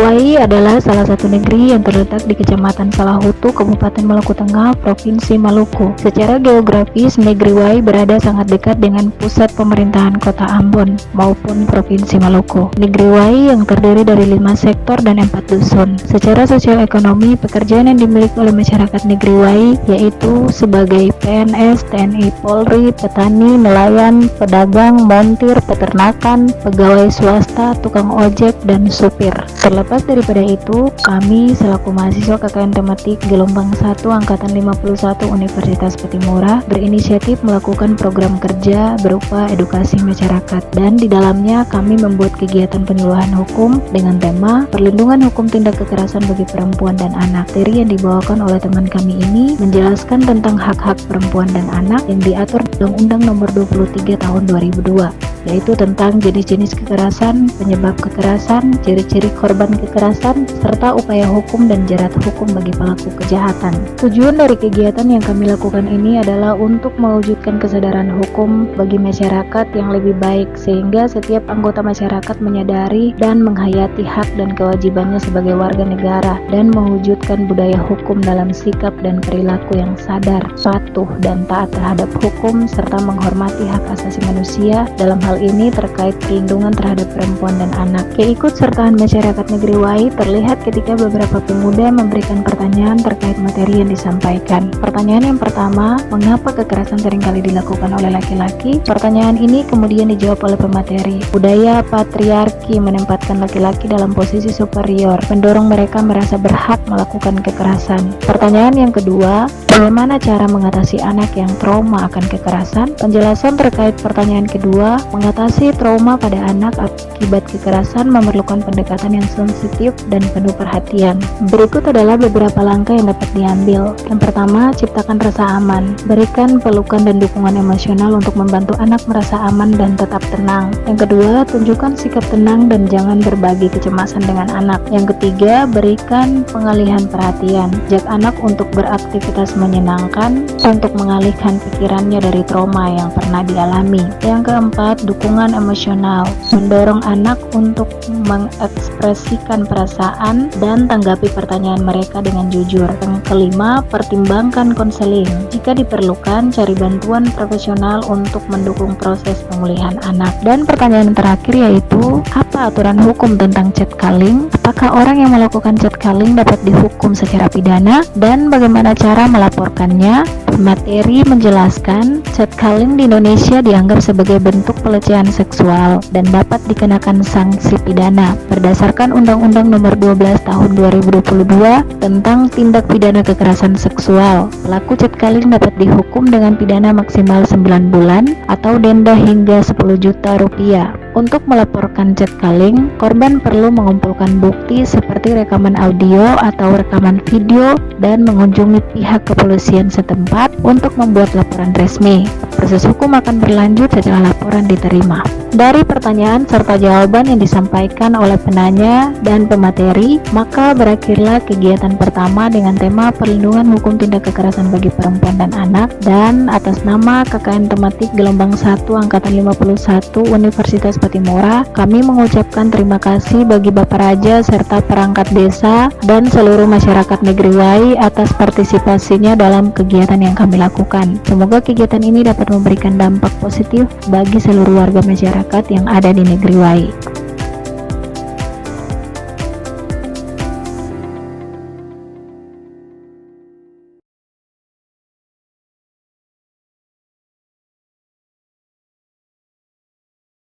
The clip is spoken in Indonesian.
Wai adalah salah satu negeri yang terletak di Kecamatan Salahutu, Kabupaten Maluku Tengah, Provinsi Maluku. Secara geografis, negeri Wai berada sangat dekat dengan pusat pemerintahan Kota Ambon maupun Provinsi Maluku. Negeri Wai yang terdiri dari 5 sektor dan 4 dusun. Secara sosial ekonomi, pekerjaan yang dimiliki oleh masyarakat negeri Wai yaitu sebagai PNS, TNI, Polri, petani, nelayan, pedagang, montir, peternakan, pegawai swasta, tukang ojek, dan supir. Terlepas daripada itu, kami selaku mahasiswa KKN Tematik Gelombang 1 Angkatan 51 Universitas Patimura berinisiatif melakukan program kerja berupa edukasi masyarakat, dan di dalamnya kami membuat kegiatan penyuluhan hukum dengan tema perlindungan hukum tindak kekerasan bagi perempuan dan anak. Materi yang dibawakan oleh teman kami ini menjelaskan tentang hak-hak perempuan dan anak yang diatur Undang-Undang Nomor 23 Tahun 2002, yaitu tentang jenis-jenis kekerasan, penyebab kekerasan, ciri-ciri korban kekerasan, serta upaya hukum dan jerat hukum bagi pelaku kejahatan. Tujuan dari kegiatan yang kami lakukan ini adalah untuk mewujudkan kesadaran hukum bagi masyarakat yang lebih baik, sehingga setiap anggota masyarakat menyadari dan menghayati hak dan kewajibannya sebagai warga negara, dan mewujudkan budaya hukum dalam sikap dan perilaku yang sadar, patuh, dan taat terhadap hukum, serta menghormati hak asasi manusia, dalam hal ini terkait perlindungan terhadap perempuan dan anak. Keikutsertaan masyarakat negeri Wai terlihat ketika beberapa pemuda memberikan pertanyaan terkait materi yang disampaikan. Pertanyaan yang pertama, mengapa kekerasan seringkali dilakukan oleh laki-laki? Pertanyaan ini kemudian dijawab oleh pemateri. Budaya patriarki menempatkan laki-laki dalam posisi superior, mendorong mereka merasa berhak melakukan kekerasan. Pertanyaan yang kedua, bagaimana cara mengatasi anak yang trauma akan kekerasan? Penjelasan terkait pertanyaan kedua, mengatasi trauma pada anak akibat kekerasan memerlukan pendekatan yang sensitif dan penuh perhatian. Berikut adalah beberapa langkah yang dapat diambil. Yang pertama, ciptakan rasa aman. Berikan pelukan dan dukungan emosional untuk membantu anak merasa aman dan tetap tenang. Yang kedua, tunjukkan sikap tenang dan jangan berbagi kecemasan dengan anak. Yang ketiga, berikan pengalihan perhatian. Ajak anak untuk beraktivitas menyenangkan untuk mengalihkan pikirannya dari trauma yang pernah dialami. Yang keempat, dukungan emosional. Mendorong anak untuk mengekspresikan perasaan dan tanggapi pertanyaan mereka dengan jujur. Yang kelima, pertimbangkan konseling. Jika diperlukan, cari bantuan profesional untuk mendukung proses pemulihan anak. Dan pertanyaan terakhir yaitu, apa aturan hukum tentang catcalling? Apakah orang yang melakukan catcalling dapat dihukum secara pidana? Dan bagaimana cara melaporkannya? Materi menjelaskan, catcalling di Indonesia dianggap sebagai bentuk pelecehan seksual dan dapat dikenakan sanksi pidana berdasarkan Undang-Undang Nomor 12 Tahun 2022 tentang tindak pidana kekerasan seksual. Pelaku catcalling dapat dihukum dengan pidana maksimal 9 bulan atau denda hingga 10 juta rupiah. Untuk melaporkan catcalling, korban perlu mengumpulkan bukti seperti rekaman audio atau rekaman video dan mengunjungi pihak kepolisian setempat untuk membuat laporan resmi. Proses hukum akan berlanjut setelah laporan diterima. Dari pertanyaan serta jawaban yang disampaikan oleh penanya dan pemateri, maka berakhirlah kegiatan pertama dengan tema perlindungan hukum tindak kekerasan bagi perempuan dan anak, dan atas nama KKN Tematik Gelombang 1 Angkatan 51 Universitas Patimura, kami mengucapkan terima kasih bagi Bapak Raja serta perangkat desa dan seluruh masyarakat negeri Wai atas partisipasinya dalam kegiatan yang kami lakukan. Semoga kegiatan ini dapat memberikan dampak positif bagi seluruh warga masyarakat yang ada di negeri Wai.